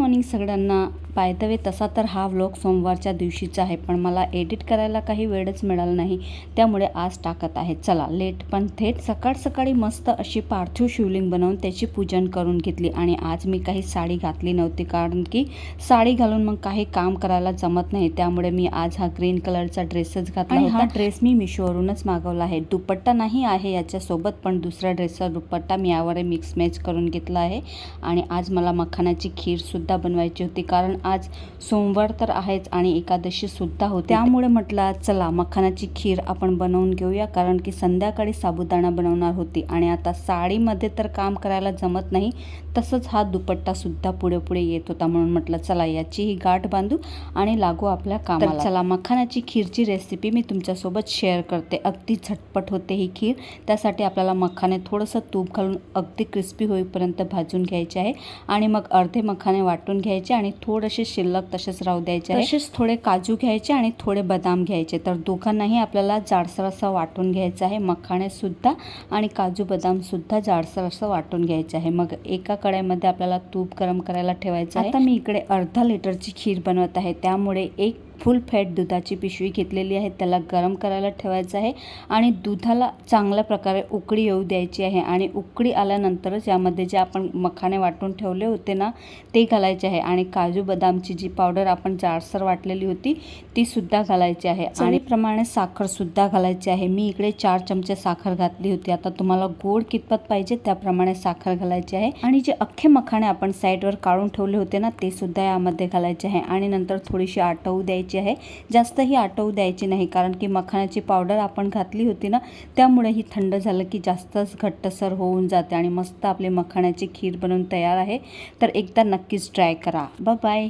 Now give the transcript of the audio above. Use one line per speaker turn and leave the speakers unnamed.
Morning सगळ्यांना. By the way तसा तर हा व्लॉग सोमवारच्या दिवशीचा आहे, पण मला एडिट करायला काही वेळच मिळाला नाही, त्यामुळे आज टाकत आहे. चला लेट पण थेट. सकाळी मस्त अशी पार्थिव शिवलिंग बनवून त्याची पूजन करून घेतली. आणि आज मी काही साडी घातली नव्हती, कारण की साडी घालून मग काही काम करायला जमत नाही, त्यामुळे मी आज हा ग्रीन कलरचा ड्रेसच घातला होता. हा ड्रेस मी मिशोवरूनच मागवला आहे. दुपट्टा नाही आहे याच्यासोबत, पण दुसऱ्या ड्रेसचा दुपट्टा मी यावर मिक्स मॅच करून घेतला आहे. आणि आज मला मखानाची खीरसुद्धा बनवायची होती, कारण आज सोमवार तर आहेच आणि एकादशी सुद्धा होती, त्यामुळे म्हटलं चला मखानाची खीर आपण बनवून घेऊया, कारण की संध्याकाळी साबुदाणा बनवणार होती. आणि आता साडीमध्ये तर काम करायला जमत नाही, तसंच हा दुपट्टा सुद्धा पुढे पुढे येत होता, म्हणून म्हटलं चला याचीही गाठ बांधू आणि लागू आपल्या कामाला. चला मखानाची खीरची रेसिपी मी तुमच्यासोबत शेअर करते. अगदी झटपट होते ही खीर. त्यासाठी आपल्याला मखाने थोडंसं तूप घालून अगदी क्रिस्पी होईपर्यंत भाजून घ्यायचे आहे, आणि मग अर्धे मखाने वाटून घ्यायचे आणि थोडेसे शिल्लक तसेच राहू द्यायचे आहे. तसेच थोडे काजू घ्यायचे आणि थोडे बदाम घ्यायचे. तर दोघांनाही आपल्याला जाडसर असं वाटून घ्यायचं आहे. मखाने सुद्धा आणि काजू बदाम सुद्धा जाडसर असं वाटून घ्यायचं आहे. मग एका कढईमध्ये आपल्याला तूप गरम करायला ठेवायचं आहे. आता मी इकडे अर्धा लिटरची खीर बनवत आहे, त्यामुळे एक फुल फॅट दुधाची पिशवी घेतलेली आहे, त्याला गरम करायला ठेवायचं आहे. आणि दुधाला चांगल्या प्रकारे उकळी येऊ द्यायची आहे. आणि उकळी आल्यानंतरच यामध्ये जे आपण मखाने वाटून ठेवले होते ना, ते घालायचे आहे. आणि काजू बदामची जी पावडर आपण जाडसर वाटलेली होती ती सुद्धा घालायची आहे. आणि प्रमाणे साखर सुद्धा घालायची आहे. मी इकडे 4 चमचे साखर घातली होती. आता तुम्हाला गोड कितपत पाहिजे त्याप्रमाणे साखर घालायची आहे. आणि जे अख्खे मखाने आपण साईडवर काढून ठेवले होते ना, ते सुद्धा यामध्ये घालायचे आहे. आणि नंतर थोडीशी आटवू द्यायची आहे. जास्तही आटवू द्यायची नाही, कारण की मखानाची पावडर आपण घातली होती ना, त्यामुळे ही थंड झालं की जास्तच घट्टसर होऊन जाते. आणि मस्त आपली मखानाची खीर बनवून तयार आहे. तर एकदा नक्कीच ट्राय करा. Bye bye.